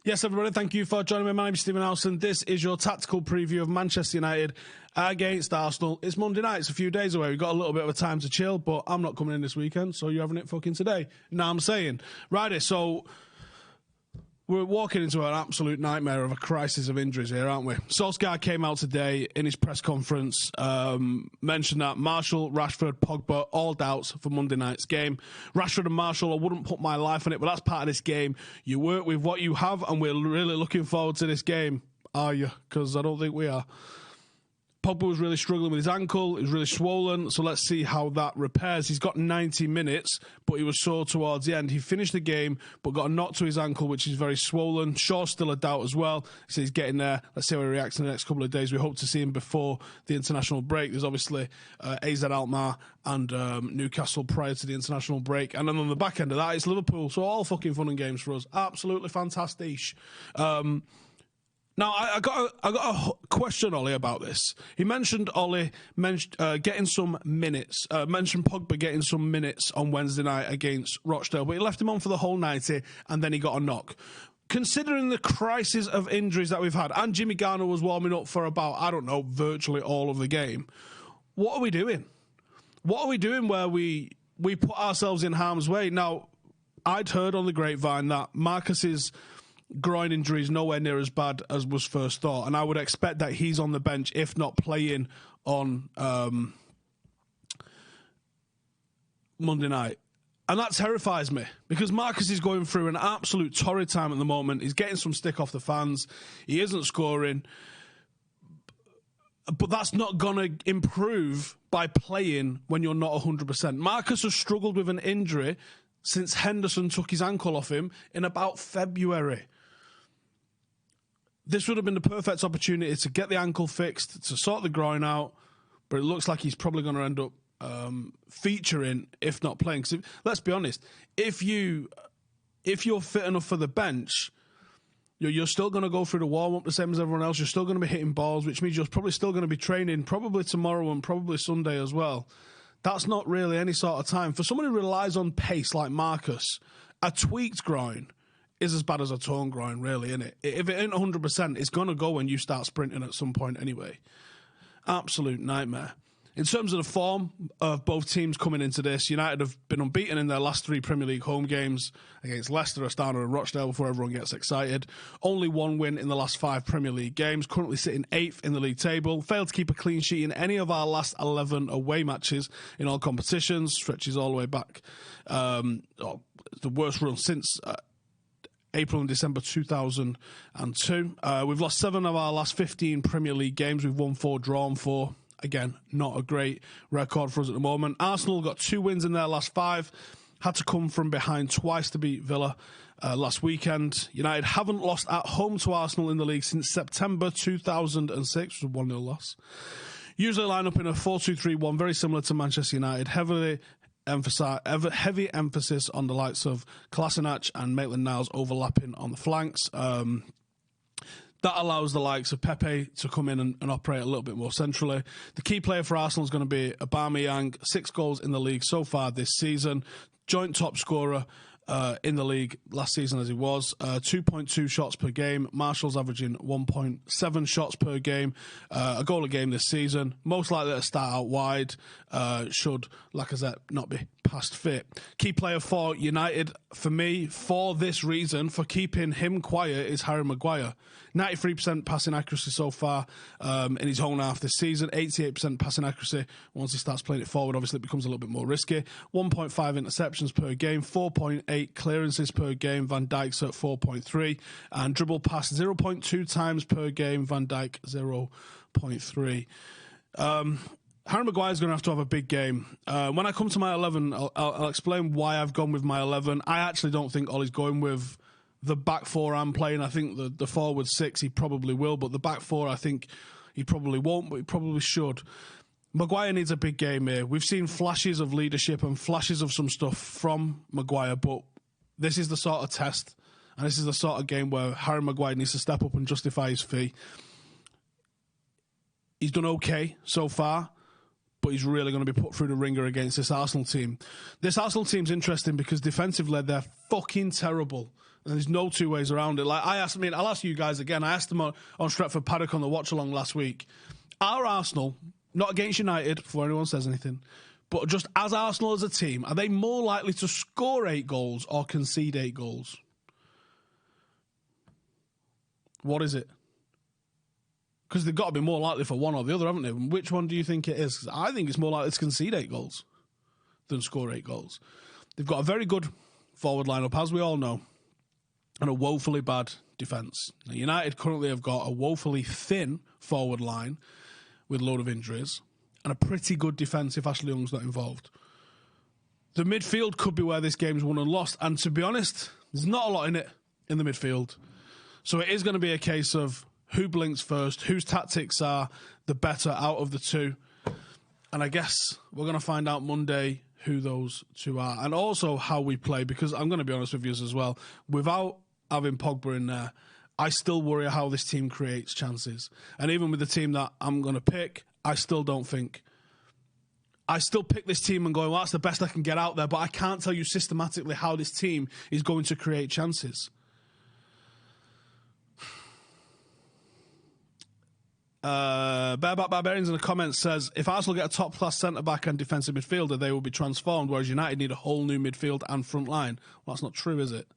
Yes, everybody, thank you for joining me. My name is Stephen Howson. This is your tactical preview of Manchester United against Arsenal. It's Monday night. It's a few days away. We've got a little bit of a time to chill, but I'm not coming in this weekend, so you're having it fucking today. Now I'm saying. Righty, so we're walking into an absolute nightmare of a crisis of injuries here, aren't we? Solskjaer came out today in his press conference, mentioned that Martial, Rashford, Pogba, all doubts for Monday night's game. Rashford and Martial, I wouldn't put my life on it, but that's part of this game. You work with what you have, and we're really looking forward to this game. Are you? Because I don't think we are. Pogba was really struggling with his ankle. It was really swollen, so let's see how that repairs. He's got 90 minutes, but he was sore towards the end. He finished the game, but got a knock to his ankle, which is very swollen. Shaw's still a doubt as well. He says he's getting there. Let's see how he reacts in the next couple of days. We hope to see him before the international break. There's obviously AZ Alkmaar and Newcastle prior to the international break. And then on the back end of that, it's Liverpool. So all fucking fun and games for us. Absolutely fantastic. Now, I got a question, Ollie, about this. He mentioned getting some minutes, mentioned Pogba getting some minutes on Wednesday night against Rochdale, but he left him on for the whole 90 and then he got a knock. Considering the crisis of injuries that we've had, and Jimmy Garner was warming up for about, I don't know, virtually all of the game, what are we doing? What are we doing where we put ourselves in harm's way? Now, I'd heard on the grapevine that Marcus's groin injury is nowhere near as bad as was first thought, and I would expect that he's on the bench, if not playing on Monday night. And that terrifies me, because Marcus is going through an absolute torrid time at the moment. He's getting some stick off the fans. He isn't scoring. But that's not going to improve by playing when you're not 100%. Marcus has struggled with an injury since Henderson took his ankle off him in about February. This would have been the perfect opportunity to get the ankle fixed, to sort the groin out, but it looks like he's probably going to end up featuring, if not playing. Because let's be honest, if you're fit enough for the bench, you're still going to go through the warm-up the same as everyone else. You're still going to be hitting balls, which means you're probably still going to be training, probably tomorrow and probably Sunday as well. That's not really any sort of time. For someone who relies on pace like Marcus, a tweaked groin is as bad as a torn groin, really, isn't it? If it ain't 100%, it's going to go when you start sprinting at some point anyway. Absolute nightmare. In terms of the form of both teams coming into this, United have been unbeaten in their last 3 Premier League home games against Leicester, Astana and Rochdale before everyone gets excited. Only 1 win in the last 5 Premier League games, currently sitting 8th in the league table. Failed to keep a clean sheet in any of our last 11 away matches in all competitions, stretches all the way back. The worst run since April and December 2002. We've lost 7 of our last 15 Premier League games. We've won 4, drawn 4. Again, not a great record for us at the moment. Arsenal got 2 wins in their last 5. Had to come from behind twice to beat Villa last weekend. United haven't lost at home to Arsenal in the league since September 2006, which was a 1-0 loss. Usually line up in a 4-2-3-1, very similar to Manchester United. Heavy emphasis on the likes of Kolasinac and Maitland-Niles overlapping on the flanks. That allows the likes of Pepe to come in and operate a little bit more centrally. The key player for Arsenal is going to be Aubameyang, 6 goals in the league so far this season. Joint top scorer in the league last season as he was. 2.2 shots per game. Martial's averaging 1.7 shots per game. A goal a game this season. Most likely to start out wide. Should Lacazette not be past fit. Key player for United, for me, for this reason, for keeping him quiet, is Harry Maguire. 93% passing accuracy so far in his own half this season. 88% passing accuracy. Once he starts playing it forward, obviously it becomes a little bit more risky. 1.5 interceptions per game. 4.8 clearances per game. Van Dijk's at 4.3. And dribble pass 0.2 times per game. Van Dijk 0.3. Harry Maguire's going to have a big game. When I come to my 11, I'll explain why I've gone with my 11. I actually don't think Ollie's going with the back 4 I'm playing. I think the forward 6 he probably will, but the back 4 I think he probably won't, but he probably should. Maguire needs a big game here. We've seen flashes of leadership and flashes of some stuff from Maguire, but this is the sort of test, and this is the sort of game where Harry Maguire needs to step up and justify his fee. He's done okay so far, but he's really going to be put through the ringer against this Arsenal team. This Arsenal team's interesting because defensively they're fucking terrible. And there's no two ways around it. Like I'll ask you guys again. I asked them on Stretford Paddock on the watch along last week. Are Arsenal, not against United, before anyone says anything, but just as Arsenal as a team, are they more likely to score 8 goals or concede 8 goals? What is it? Because they've got to be more likely for one or the other, haven't they? Which one do you think it is? 'Cause I think it's more likely to concede 8 goals than score 8 goals. They've got a very good forward lineup, as we all know, and a woefully bad defence. Now, United currently have got a woefully thin forward line with a load of injuries and a pretty good defence if Ashley Young's not involved. The midfield could be where this game's won and lost, and to be honest, there's not a lot in it in the midfield. So it is going to be a case of who blinks first, whose tactics are the better out of the two. And I guess we're going to find out Monday who those two are, and also how we play, because I'm going to be honest with you as well, without having Pogba in there, I still worry how this team creates chances. And even with the team that I'm going to pick, I still pick this team and go, well, that's the best I can get out there, but I can't tell you systematically how this team is going to create chances. Bareback Barbarians in the comments says, if Arsenal get a top-class centre-back and defensive midfielder, they will be transformed, whereas United need a whole new midfield and front line. Well, that's not true, is it?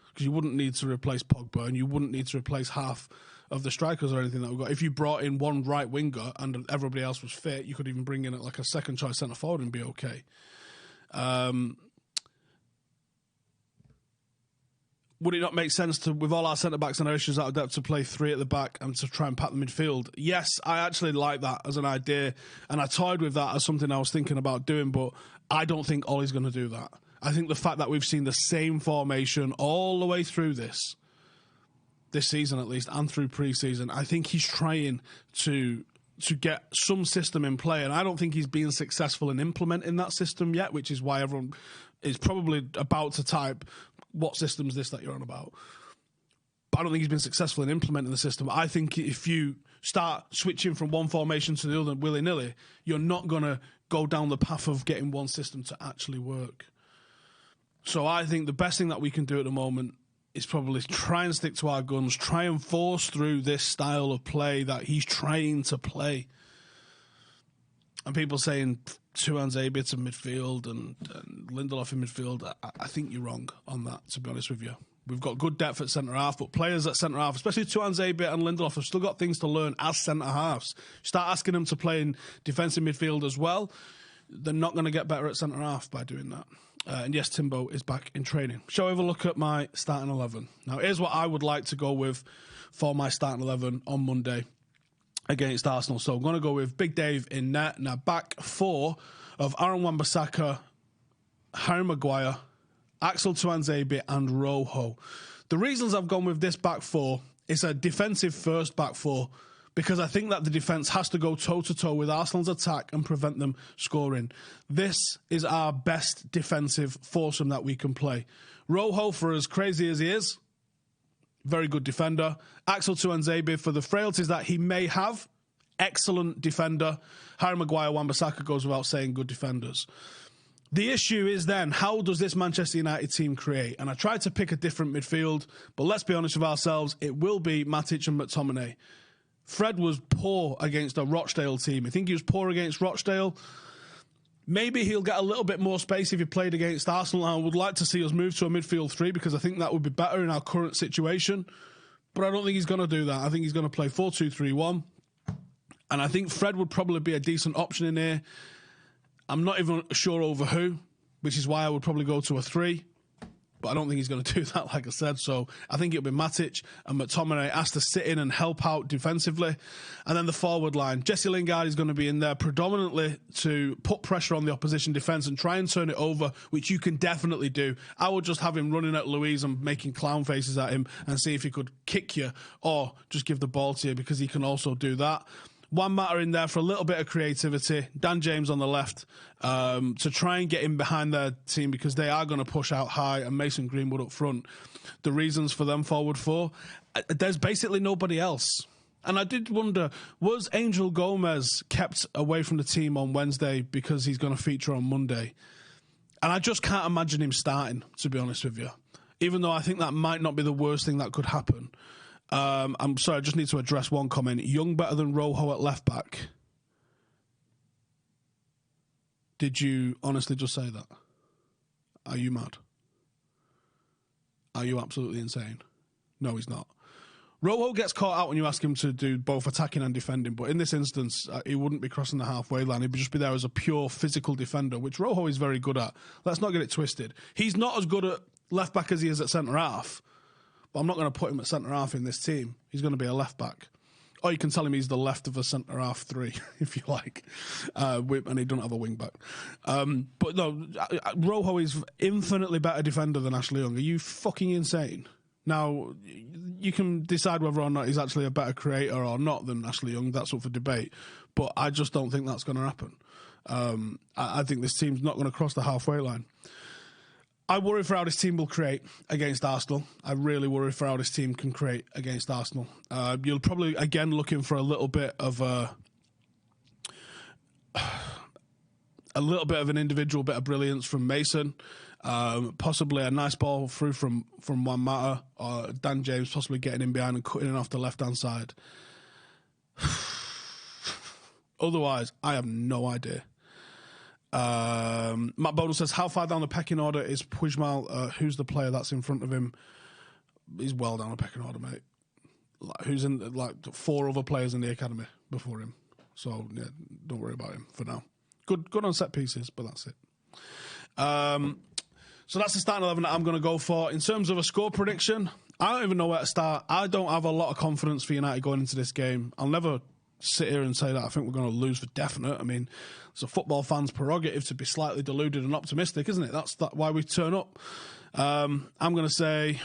Because you wouldn't need to replace Pogba and you wouldn't need to replace half of the strikers or anything that we've got. If you brought in one right winger and everybody else was fit, you could even bring in like a second-choice centre-forward and be okay. Would it not make sense to, with all our centre-backs and our issues out of depth, to play 3 at the back and to try and pack the midfield? Yes, I actually like that as an idea, and I toyed with that as something I was thinking about doing, but I don't think Ollie's going to do that. I think the fact that we've seen the same formation all the way through this season at least, and through pre-season, I think he's trying to get some system in play, and I don't think he's being successful in implementing that system yet, which is why everyone is probably about to type, what system is this that you're on about? But I don't think he's been successful in implementing the system. I think if you start switching from one formation to the other willy-nilly, you're not going to go down the path of getting one system to actually work. So I think the best thing that we can do at the moment is probably try and stick to our guns, try and force through this style of play that he's trying to play. And people saying Tuanzebe to midfield and Lindelof in midfield, I think you're wrong on that, to be honest with you. We've got good depth at centre-half, but players at centre-half, especially Tuanzebe and Lindelof, have still got things to learn as centre-halves. Start asking them to play in defensive midfield as well, they're not going to get better at centre-half by doing that. And yes, Timbo is back in training. Shall we have a look at my starting 11? Now, here's what I would like to go with for my starting 11 on Monday against Arsenal. So I'm going to go with Big Dave in net. Now, back 4 of Aaron Wan-Bissaka, Harry Maguire, Axel Tuanzebe and Rojo. The reasons I've gone with this back 4 is a defensive first back 4, because I think that the defence has to go toe-to-toe with Arsenal's attack and prevent them scoring. This is our best defensive foursome that we can play. Rojo, for as crazy as he is, very good defender. Axel Tuanzebe, for the frailties that he may have, excellent defender. Harry Maguire, Wan-Bissaka goes without saying, good defenders. The issue is then, how does this Manchester United team create? And I tried to pick a different midfield, but let's be honest with ourselves, it will be Matic and McTominay. Fred was poor against a Rochdale team. I think he was poor against Rochdale. Maybe he'll get a little bit more space if he played against Arsenal. I would like to see us move to a midfield 3 because I think that would be better in our current situation. But I don't think he's going to do that. I think he's going to play 4-2-3-1. And I think Fred would probably be a decent option in here. I'm not even sure over who, which is why I would probably go to a 3. But I don't think he's going to do that, like I said. So I think it'll be Matic, and McTominay has to sit in and help out defensively. And then the forward line. Jesse Lingard is going to be in there predominantly to put pressure on the opposition defence and try and turn it over, which you can definitely do. I would just have him running at Luiz and making clown faces at him and see if he could kick you or just give the ball to you, because he can also do that. One matter in there for a little bit of creativity. Dan James on the left to try and get in behind their team, because they are going to push out high, and Mason Greenwood up front. The reasons for them forward 4, there's basically nobody else. And I did wonder, was Angel Gomes kept away from the team on Wednesday because he's going to feature on Monday? And I just can't imagine him starting, to be honest with you. even though I think that might not be the worst thing that could happen. I'm sorry, I just need to address one comment. Young better than Rojo at left back. Did you honestly just say that? Are you mad? Are you absolutely insane? No, he's not. Rojo gets caught out when you ask him to do both attacking and defending, but in this instance, he wouldn't be crossing the halfway line. He'd just be there as a pure physical defender, which Rojo is very good at. Let's not get it twisted. He's not as good at left back as he is at centre half, but I'm not going to put him at centre half in this team. He's going to be a left back. Or you can tell him he's the left of a centre half 3, if you like, and he doesn't have a wing back. But no, Rojo is infinitely better defender than Ashley Young. Are you fucking insane? Now, you can decide whether or not he's actually a better creator or not than Ashley Young. That's up for debate. But I just don't think that's going to happen. I think this team's not going to cross the halfway line. I worry for how this team will create against Arsenal. I really worry for how this team can create against Arsenal. You'll probably, again, looking for a little bit of an individual bit of brilliance from Mason. Possibly a nice ball through from Juan Mata, or Dan James possibly getting in behind and cutting it off the left-hand side. Otherwise, I have no idea. Matt Bowden says, how far down the pecking order is Pujmal? Who's the player that's in front of him? He's well down the pecking order, mate. Who's in 4 other players in the academy before him. So, yeah, don't worry about him for now. Good on set pieces, but that's it. So that's the starting 11 that I'm going to go for. In terms of a score prediction, I don't even know where to start. I don't have a lot of confidence for United going into this game. I'll never sit here and say that I think we're going to lose for definite. I mean, it's a football fan's prerogative to be slightly deluded and optimistic, isn't it? That's why we turn up. I'm going to say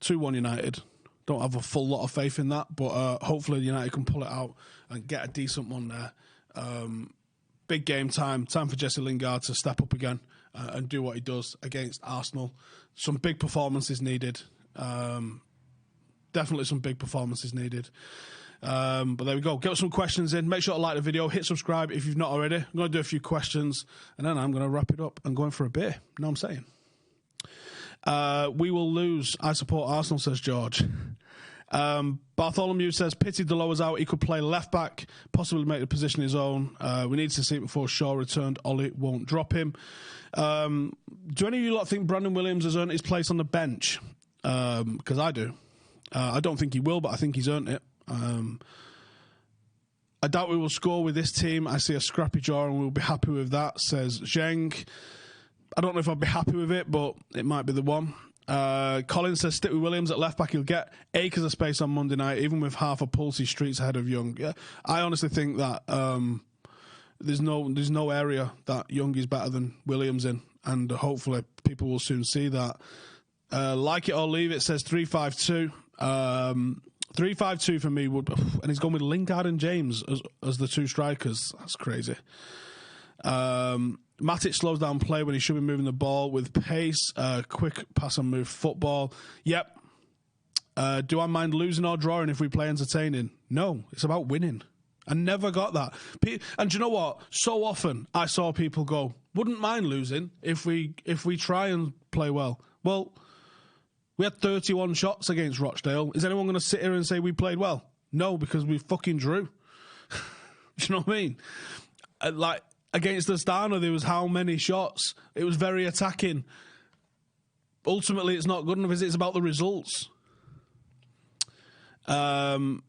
2-1 United. Don't have a full lot of faith in that, but hopefully United can pull it out and get a decent one there. Big game time for Jesse Lingard to step up again and do what he does against Arsenal. Some big performances needed. Definitely some big performances needed. But there we go. Get some questions in. Make sure to like the video. Hit subscribe if you've not already. I'm going to do a few questions and then I'm going to wrap it up and go in for a beer. You know what I'm saying? We will lose. I support Arsenal, says George. Bartholomew says, pity Delo was out. He could play left back, possibly make the position his own. We need to see it before Shaw returned. Ollie won't drop him. Do any of you lot think Brandon Williams has earned his place on the bench? Because I do. I don't think he will, but I think he's earned it. I doubt we will score with this team. I see a scrappy draw and we'll be happy with that, says Zheng. I don't know if I'll be happy with it, but it might be the one. Colin says, stick with Williams at left back. He'll get acres of space on Monday night, even with half a pulse. He streets ahead of Young. Yeah, I honestly think that there's no area that Young is better than Williams in, and hopefully people will soon see that. Like it or leave it, says 3-5-2. 3-5-2 for me would, and he's gone with Lingard and James as the 2 strikers. That's crazy. Matic slows down play when he should be moving the ball with pace, quick pass and move football. Yep. Do I mind losing or drawing if we play entertaining? No, it's about winning. I never got that. And do you know what? So often I saw people go, wouldn't mind losing if we try and play well. Well, we had 31 shots against Rochdale. Is anyone going to sit here and say we played well? No, because we fucking drew. Do you know what I mean? Like, against Astana, there was how many shots? It was very attacking. Ultimately, it's not good enough, is it? It's about the results. Karaoke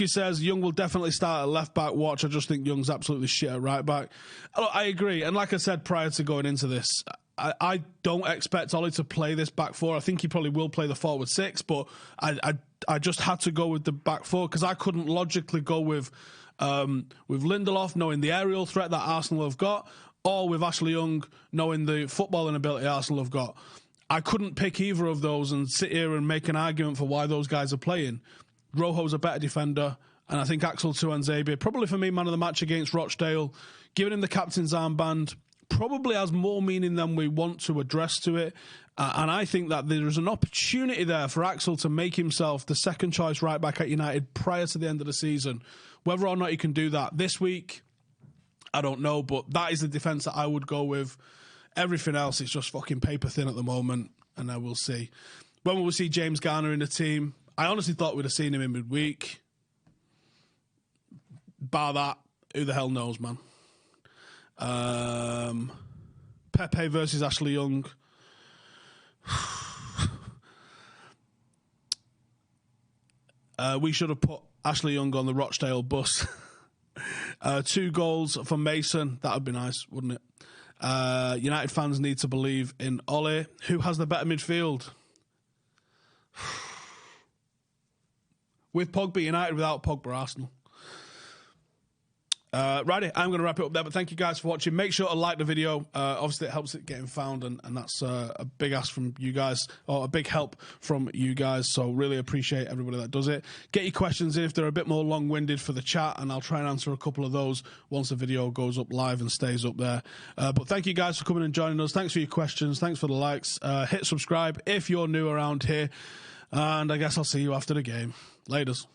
says, Young will definitely start at left back. Watch, I just think Young's absolutely shit at right back. I agree. And like I said prior to going into this, I don't expect Ollie to play this back 4. I think he probably will play the forward 6, but I just had to go with the back 4 because I couldn't logically go with Lindelof knowing the aerial threat that Arsenal have got, or with Ashley Young knowing the footballing ability Arsenal have got. I couldn't pick either of those and sit here and make an argument for why those guys are playing. Rojo's a better defender, and I think Axel Tuanzebe, probably for me, man of the match against Rochdale, giving him the captain's armband probably has more meaning than we want to address to it. And I think that there is an opportunity there for Axel to make himself the second choice right back at United prior to the end of the season. Whether or not he can do that this week, I don't know, but that is the defence that I would go with. Everything else is just fucking paper thin at the moment, and I will see. When will we see James Garner in the team? I honestly thought we'd have seen him in midweek. Bar that, who the hell knows, man. Pepe versus Ashley Young. We should have put Ashley Young on the Rochdale bus. 2 goals for Mason. That would be nice, wouldn't it? United fans need to believe in Ole. Who has the better midfield? With Pogba, United. Without Pogba, Arsenal. Righty, I'm going to wrap it up there, but thank you guys for watching. Make sure to like the video. Obviously, it helps it getting found, and that's a big ask from you guys, or a big help from you guys, so really appreciate everybody that does it. Get your questions in if they're a bit more long-winded for the chat, and I'll try and answer a couple of those once the video goes up live and stays up there. But thank you guys for coming and joining us. Thanks for your questions. Thanks for the likes. Hit subscribe if you're new around here, and I guess I'll see you after the game. Laters.